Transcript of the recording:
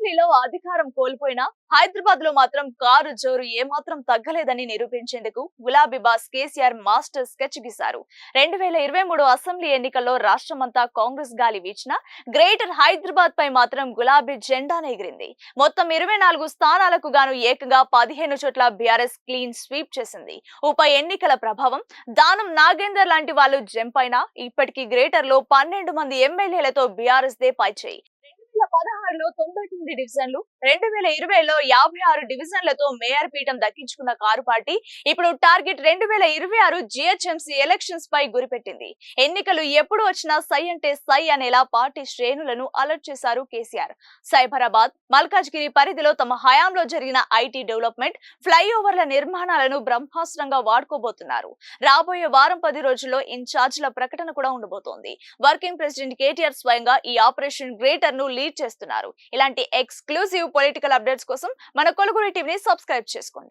అసెంబ్లీలో అధికారం కోల్పోయినా హైదరాబాద్ లో మాత్రం కారు జోరు ఏమాత్రం తగ్గలేదని నిరూపించేందుకు గులాబీ బాస్ కేసీఆర్ మాస్టర్ స్కెచ్ గీశారు. 2023 అసెంబ్లీ ఎన్నికల్లో రాష్ట్రమంతా కాంగ్రెస్ గాలి వీచినా గ్రేటర్ హైదరాబాద్ పై మాత్రం గులాబీ జెండానే ఎగిరింది. మొత్తం 24 స్థానాలకు గాను ఏకంగా 15 చోట్ల బీఆర్ఎస్ క్లీన్ స్వీప్ చేసింది. ఉప ఎన్నికల ప్రభావం దానం నాగేందర్ లాంటి వాళ్ళు జంప్ అయినా ఇప్పటికీ గ్రేటర్ లో 12 మంది ఎమ్మెల్యేలతో బీఆర్ఎస్ దే పైచేయి. 2016లో 99 డివిజన్లు, 2020లో 56 డివిజన్లతో మేయర్ పీఠం దక్కించుకున్న కారు పార్టీ ఇప్పుడు టార్గెట్ 2026 జిహెచ్ఎంసీ ఎలక్షన్స్ పై గురిపెట్టింది. ఎన్నికలు ఎప్పుడు వచ్చినా సై అంటే సై అనేలా పార్టీ శ్రేణులను అలర్ట్ చేశారు కేసీఆర్. సైబరాబాద్, మల్కాజ్గిరి పరిధిలో తమ హయాంలో జరిగిన ఐటీ డెవలప్మెంట్, ఫ్లైఓవర్ల నిర్మాణాలను బ్రహ్మాస్త్రంగా వాడుకోబోతున్నారు. రాబోయే వారం 10 రోజుల్లో ఇన్ఛార్జ్ల ప్రకటన కూడా ఉండబోతోంది. వర్కింగ్ ప్రెసిడెంట్ కేటీఆర్ స్వయంగా ఈ ఆపరేషన్ గ్రేటర్ ను లీడ్ చేస్తున్నారు. ఇలాంటి ఎక్స్క్లూజివ్ పొలిటికల్ అప్డేట్స్ కోసం మన కొలుగురి టీవీని సబ్స్క్రైబ్ చేసుకోండి.